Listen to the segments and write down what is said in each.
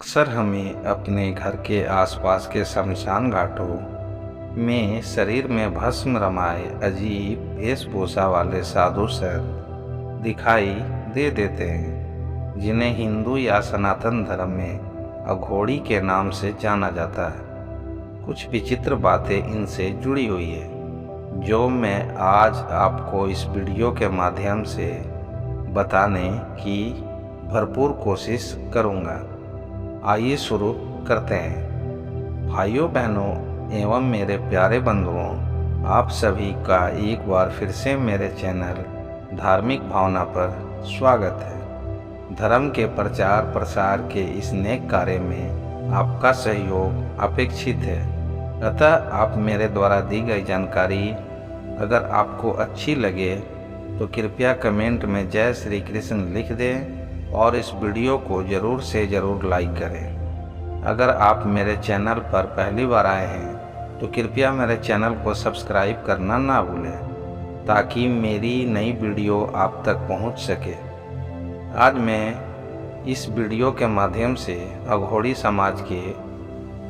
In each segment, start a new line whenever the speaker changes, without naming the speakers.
अक्सर हमें अपने घर के आसपास के शमशान घाटों में शरीर में भस्म रमाए अजीब वेशभूषा वाले साधु संत दिखाई दे देते हैं, जिन्हें हिंदू या सनातन धर्म में अघोरी के नाम से जाना जाता है। कुछ विचित्र बातें इनसे जुड़ी हुई है, जो मैं आज आपको इस वीडियो के माध्यम से बताने की भरपूर कोशिश करूँगा। आइए शुरू करते हैं। भाइयों बहनों एवं मेरे प्यारे बंधुओं, आप सभी का एक बार फिर से मेरे चैनल धार्मिक भावना पर स्वागत है। धर्म के प्रचार प्रसार के इस नेक कार्य में आपका सहयोग अपेक्षित है, अतः आप मेरे द्वारा दी गई जानकारी अगर आपको अच्छी लगे तो कृपया कमेंट में जय श्री कृष्ण लिख दें और इस वीडियो को ज़रूर से ज़रूर लाइक करें। अगर आप मेरे चैनल पर पहली बार आए हैं तो कृपया मेरे चैनल को सब्सक्राइब करना ना भूलें, ताकि मेरी नई वीडियो आप तक पहुंच सके। आज मैं इस वीडियो के माध्यम से अघोरी समाज के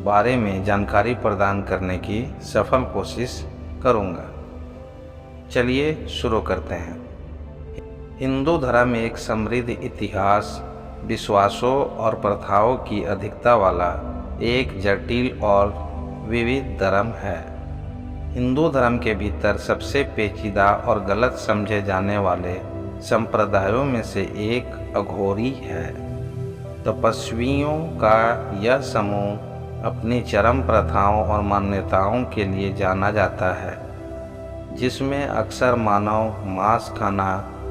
बारे में जानकारी प्रदान करने की सफल कोशिश करूंगा। चलिए शुरू करते हैं। हिंदू धर्म एक समृद्ध इतिहास, विश्वासों और प्रथाओं की अधिकता वाला एक जटिल और विविध धर्म है। हिंदू धर्म के भीतर सबसे पेचीदा और गलत समझे जाने वाले संप्रदायों में से एक अघोरी है। तपस्वियों का यह समूह अपनी चरम प्रथाओं और मान्यताओं के लिए जाना जाता है, जिसमें अक्सर मानव मांस खाना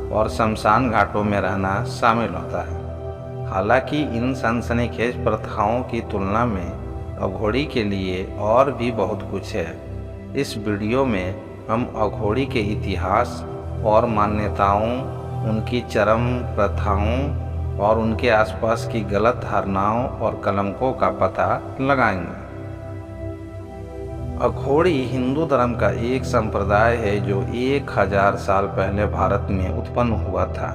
और शमशान घाटों में रहना शामिल होता है। हालांकि इन सनसनीखेज प्रथाओं की तुलना में अघोरी के लिए और भी बहुत कुछ है। इस वीडियो में हम अघोरी के इतिहास और मान्यताओं, उनकी चरम प्रथाओं और उनके आसपास की गलत धारणाओं और कलंकों का पता लगाएंगे। अघोरी हिंदू धर्म का एक संप्रदाय है जो 1000 साल पहले भारत में उत्पन्न हुआ था।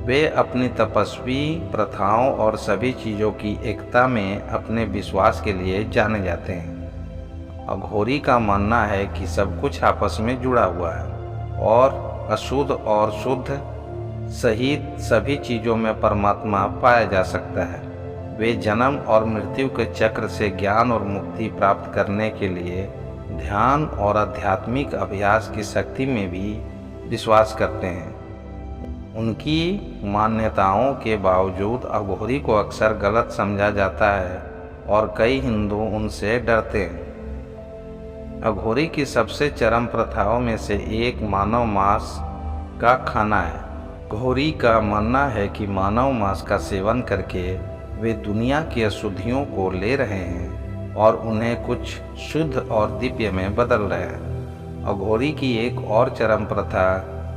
वे अपनी तपस्वी प्रथाओं और सभी चीज़ों की एकता में अपने विश्वास के लिए जाने जाते हैं। अघोरी का मानना है कि सब कुछ आपस में जुड़ा हुआ है और अशुद्ध और शुद्ध सहित सभी चीज़ों में परमात्मा पाया जा सकता है। वे जन्म और मृत्यु के चक्र से ज्ञान और मुक्ति प्राप्त करने के लिए ध्यान और आध्यात्मिक अभ्यास की शक्ति में भी विश्वास करते हैं। उनकी मान्यताओं के बावजूद अघोरी को अक्सर गलत समझा जाता है और कई हिंदू उनसे डरते हैं। अघोरी की सबसे चरम प्रथाओं में से एक मानव मांस का खाना है। अघोरी का मानना है कि मानव मांस का सेवन करके वे दुनिया की अशुद्धियों को ले रहे हैं और उन्हें कुछ शुद्ध और दिव्य में बदल रहे हैं। अघोरी की एक और चरम प्रथा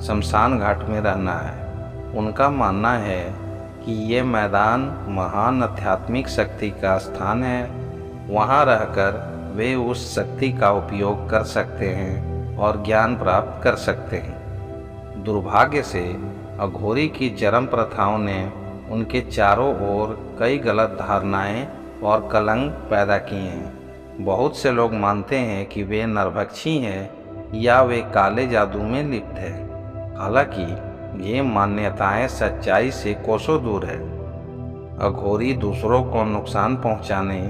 शमशान घाट में रहना है। उनका मानना है कि ये मैदान महान आध्यात्मिक शक्ति का स्थान है। वहाँ रहकर वे उस शक्ति का उपयोग कर सकते हैं और ज्ञान प्राप्त कर सकते हैं। दुर्भाग्य से अघोरी की चरम प्रथाओं ने उनके चारों ओर कई गलत धारणाएं और कलंक पैदा किए हैं। बहुत से लोग मानते हैं कि वे नरभक्षी हैं या वे काले जादू में लिप्त हैं। हालांकि ये मान्यताएं सच्चाई से कोसों दूर है। अघोरी दूसरों को नुकसान पहुंचाने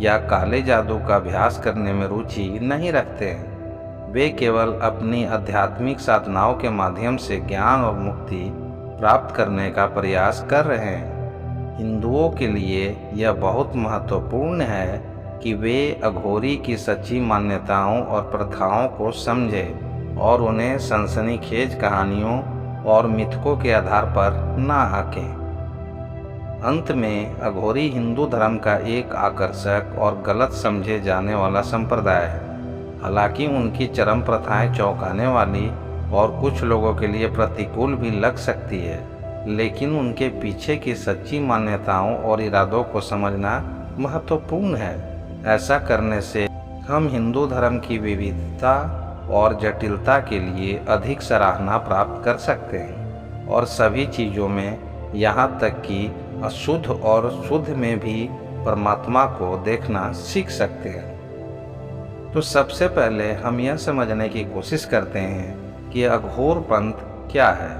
या काले जादू का अभ्यास करने में रुचि नहीं रखते हैं। वे केवल अपनी आध्यात्मिक साधनाओं के माध्यम से ज्ञान और मुक्ति प्राप्त करने का प्रयास कर रहे हैं। हिंदुओं के लिए यह बहुत महत्वपूर्ण है कि वे अघोरी की सच्ची मान्यताओं और प्रथाओं को समझें और उन्हें सनसनीखेज कहानियों और मिथकों के आधार पर ना आंकें। अंत में अघोरी हिंदू धर्म का एक आकर्षक और गलत समझे जाने वाला संप्रदाय है। हालांकि उनकी चरम प्रथाएं चौंकाने वाली और कुछ लोगों के लिए प्रतिकूल भी लग सकती है, लेकिन उनके पीछे की सच्ची मान्यताओं और इरादों को समझना महत्वपूर्ण है। ऐसा करने से हम हिंदू धर्म की विविधता और जटिलता के लिए अधिक सराहना प्राप्त कर सकते हैं और सभी चीज़ों में, यहाँ तक कि अशुद्ध और शुद्ध में भी परमात्मा को देखना सीख सकते हैं। तो सबसे पहले हम यह समझने की कोशिश करते हैं कि अघोर पंथ क्या है।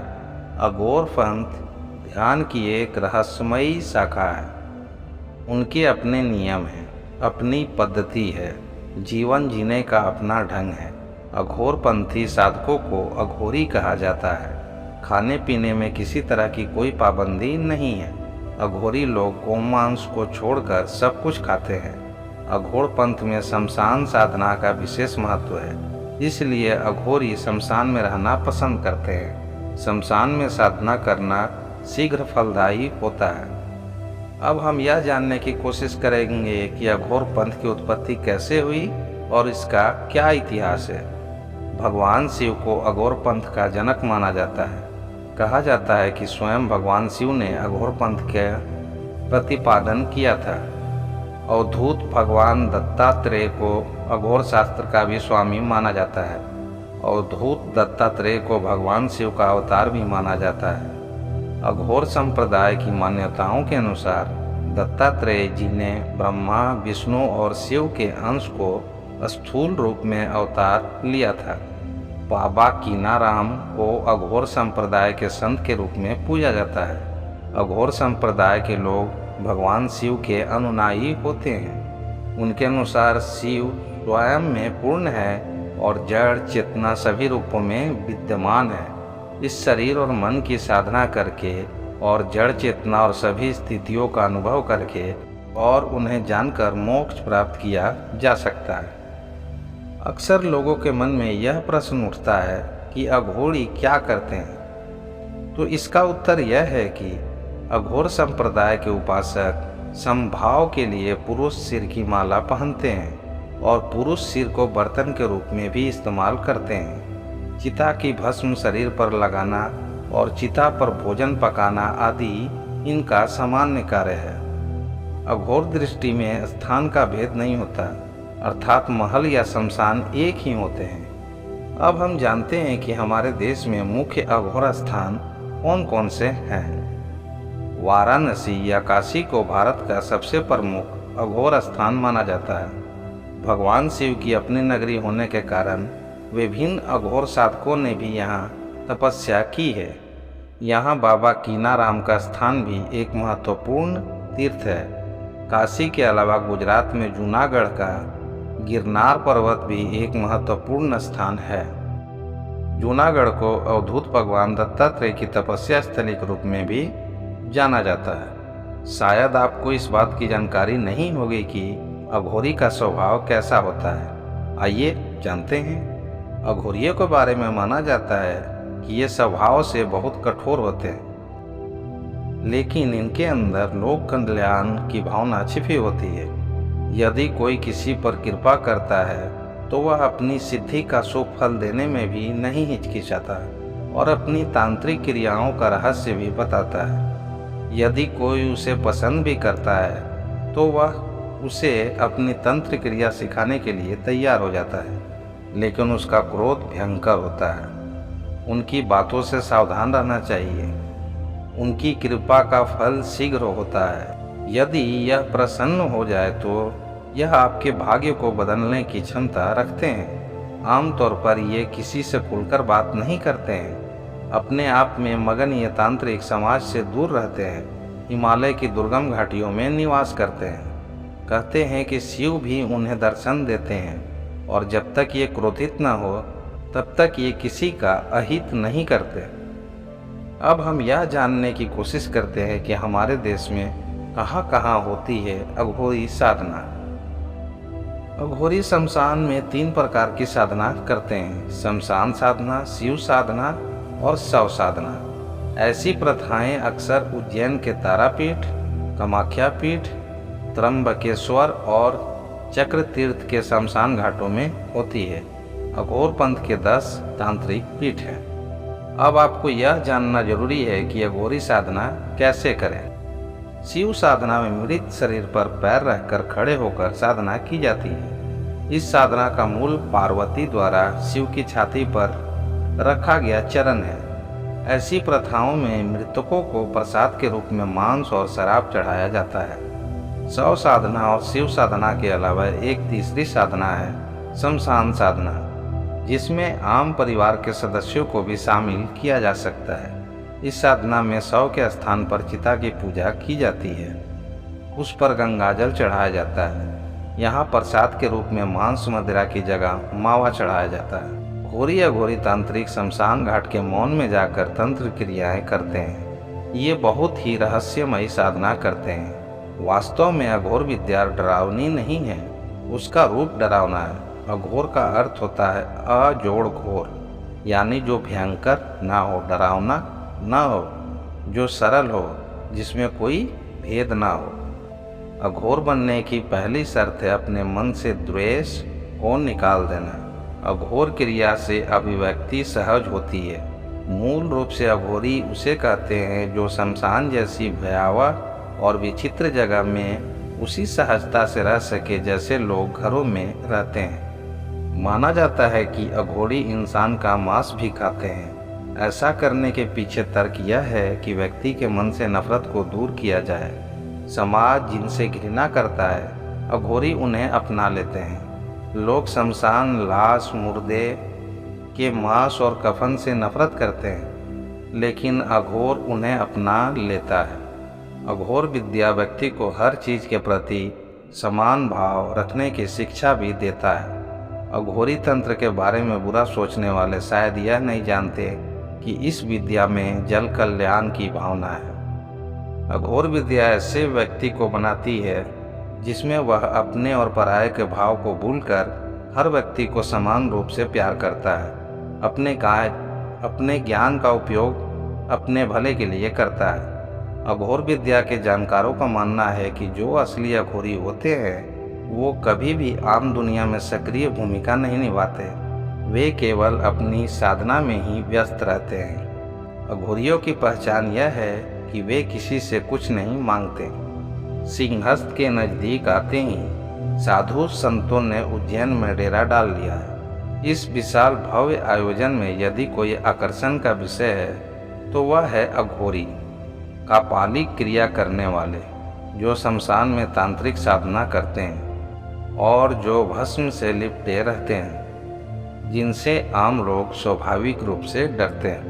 अघोर पंथ ध्यान की एक रहस्यमयी शाखा है। उनके अपने नियम हैं, अपनी पद्धति है, जीवन जीने का अपना ढंग है। अघोरपंथी साधकों को अघोरी कहा जाता है। खाने पीने में किसी तरह की कोई पाबंदी नहीं है। अघोरी लोग गोमांस को छोड़कर सब कुछ खाते हैं। अघोर पंथ में शमशान साधना का विशेष महत्व है, इसलिए अघोरी शमशान में रहना पसंद करते हैं। शमशान में साधना करना शीघ्र फलदायी होता है। अब हम यह जानने की कोशिश करेंगे कि अघोर पंथ की उत्पत्ति कैसे हुई और इसका क्या इतिहास है। भगवान शिव को अघोर पंथ का जनक माना जाता है। कहा जाता है कि स्वयं भगवान शिव ने अघोर पंथ का प्रतिपादन किया था। अवधूत भगवान दत्तात्रेय को अघोर शास्त्र का भी स्वामी माना जाता है। अवधूत दत्तात्रेय को भगवान शिव का अवतार भी माना जाता है। अघोर संप्रदाय की मान्यताओं के अनुसार दत्तात्रेय जी ने ब्रह्मा, विष्णु और शिव के अंश को स्थूल रूप में अवतार लिया था। बाबा कीनाराम को अघोर संप्रदाय के संत के रूप में पूजा जाता है। अघोर संप्रदाय के लोग भगवान शिव के अनुयायी होते हैं। उनके अनुसार शिव स्वयं में पूर्ण है और जड़ चेतना सभी रूपों में विद्यमान है। इस शरीर और मन की साधना करके और जड़ चेतना और सभी स्थितियों का अनुभव करके और उन्हें जानकर मोक्ष प्राप्त किया जा सकता है। अक्सर लोगों के मन में यह प्रश्न उठता है कि अघोरी क्या करते हैं। तो इसका उत्तर यह है कि अघोर संप्रदाय के उपासक समभाव के लिए पुरुष सिर की माला पहनते हैं और पुरुष सिर को बर्तन के रूप में भी इस्तेमाल करते हैं। चिता की भस्म शरीर पर लगाना और चिता पर भोजन पकाना आदि इनका सामान्य कार्य है। अघोर दृष्टि में स्थान का भेद नहीं होता, अर्थात महल या शमशान एक ही होते हैं। अब हम जानते हैं कि हमारे देश में मुख्य अघोर स्थान कौन कौन से हैं। वाराणसी या काशी को भारत का सबसे प्रमुख अघोर स्थान माना जाता है। भगवान शिव की अपनी नगरी होने के कारण विभिन्न अघोर साधकों ने भी यहाँ तपस्या की है। यहाँ बाबा कीनाराम का स्थान भी एक महत्वपूर्ण तीर्थ है। काशी के अलावा गुजरात में जूनागढ़ का गिरनार पर्वत भी एक महत्वपूर्ण स्थान है। जूनागढ़ को अवधूत भगवान दत्तात्रेय की तपस्या स्थली के रूप में भी जाना जाता है। शायद आपको इस बात की जानकारी नहीं होगी कि अघोरी का स्वभाव कैसा होता है। आइए जानते हैं। अघोरियों के बारे में माना जाता है कि ये स्वभाव से बहुत कठोर होते हैं, लेकिन इनके अंदर लोक कल्याण की भावना छिपी होती है। यदि कोई किसी पर कृपा करता है तो वह अपनी सिद्धि का शुभ फल देने में भी नहीं हिचकिचाता और अपनी तांत्रिक क्रियाओं का रहस्य भी बताता है। यदि कोई उसे पसंद भी करता है तो वह उसे अपनी तंत्र क्रिया सिखाने के लिए तैयार हो जाता है, लेकिन उसका क्रोध भयंकर होता है। उनकी बातों से सावधान रहना चाहिए। उनकी कृपा का फल शीघ्र होता है। यदि यह प्रसन्न हो जाए तो यह आपके भाग्य को बदलने की क्षमता रखते हैं। आमतौर पर ये किसी से खुलकर बात नहीं करते हैं। अपने आप में मगन ये तांत्रिक समाज से दूर रहते हैं। हिमालय की दुर्गम घाटियों में निवास करते हैं। कहते हैं कि शिव भी उन्हें दर्शन देते हैं और जब तक ये क्रोधित न हो तब तक ये किसी का अहित नहीं करते। अब हम यह जानने की कोशिश करते हैं कि हमारे देश में कहाँ कहाँ होती है अघोरी साधना। अघोरी शमशान में 3 प्रकार की साधना करते हैं: शमशान साधना, शिव साधना और शव साधना। ऐसी प्रथाएं अक्सर उज्जैन के तारापीठ, कामाख्या पीठ, त्र्यंबकेश्वर और चक्र तीर्थ के शमशान घाटों में होती है। अघोर पंथ के 10 तांत्रिक पीठ हैं। अब आपको यह जानना जरूरी है कि अघोरी साधना कैसे करें। शिव साधना में मृत शरीर पर पैर रखकर खड़े होकर साधना की जाती है। इस साधना का मूल पार्वती द्वारा शिव की छाती पर रखा गया चरण है। ऐसी प्रथाओं में मृतकों को प्रसाद के रूप में मांस और शराब चढ़ाया जाता है। शव साधना और शिव साधना के अलावा एक तीसरी साधना है शमशान साधना, जिसमें आम परिवार के सदस्यों को भी शामिल किया जा सकता है। इस साधना में शव के स्थान पर चिता की पूजा की जाती है, उस पर गंगाजल चढ़ाया जाता है। यहाँ प्रसाद के रूप में मांस मदिरा की जगह मावा चढ़ाया जाता है। घोरी अघोरी तांत्रिक शमशान घाट के मौन में जाकर तंत्र क्रियाएं करते हैं। ये बहुत ही रहस्यमयी साधना करते हैं। वास्तव में अघोर विद्या डरावनी नहीं है, उसका रूप डरावना है। अघोर का अर्थ होता है अजोड़ घोर, यानी जो भयंकर ना हो, डरावना ना हो, जो सरल हो, जिसमें कोई भेद ना हो। अघोर बनने की पहली शर्त है अपने मन से द्वेष को निकाल देना। अघोर क्रिया से अभिव्यक्ति सहज होती है। मूल रूप से अघोरी उसे कहते हैं जो शमशान जैसी भयावह और विचित्र जगह में उसी सहजता से रह सके जैसे लोग घरों में रहते हैं। माना जाता है कि अघोरी इंसान का मांस भी खाते हैं। ऐसा करने के पीछे तर्क यह है कि व्यक्ति के मन से नफरत को दूर किया जाए। समाज जिनसे घृणा करता है, अघोरी उन्हें अपना लेते हैं। लोग शमशान, लाश, मुर्दे के मांस और कफन से नफरत करते हैं, लेकिन अघोर उन्हें अपना लेता है। अघोर विद्या व्यक्ति को हर चीज़ के प्रति समान भाव रखने की शिक्षा भी देता है। अघोरी तंत्र के बारे में बुरा सोचने वाले शायद यह नहीं जानते कि इस विद्या में जल कल्याण की भावना है। अघोर विद्या ऐसे व्यक्ति को बनाती है जिसमें वह अपने और पराये के भाव को भूलकर हर व्यक्ति को समान रूप से प्यार करता है। अपने ज्ञान का उपयोग अपने भले के लिए करता है। अघोर विद्या के जानकारों का मानना है कि जो असली अघोरी होते हैं वो कभी भी आम दुनिया में सक्रिय भूमिका नहीं निभाते। वे केवल अपनी साधना में ही व्यस्त रहते हैं। अघोरियों की पहचान यह है कि वे किसी से कुछ नहीं मांगते। सिंहस्थ के नज़दीक आते ही साधु संतों ने उज्जैन में डेरा डाल लिया है। इस विशाल भव्य आयोजन में यदि कोई आकर्षण का विषय है तो वह है अघोरी, कापालिक क्रिया करने वाले, जो शमशान में तांत्रिक साधना करते हैं और जो भस्म से लिपटे रहते हैं, जिनसे आम लोग स्वाभाविक रूप से डरते हैं।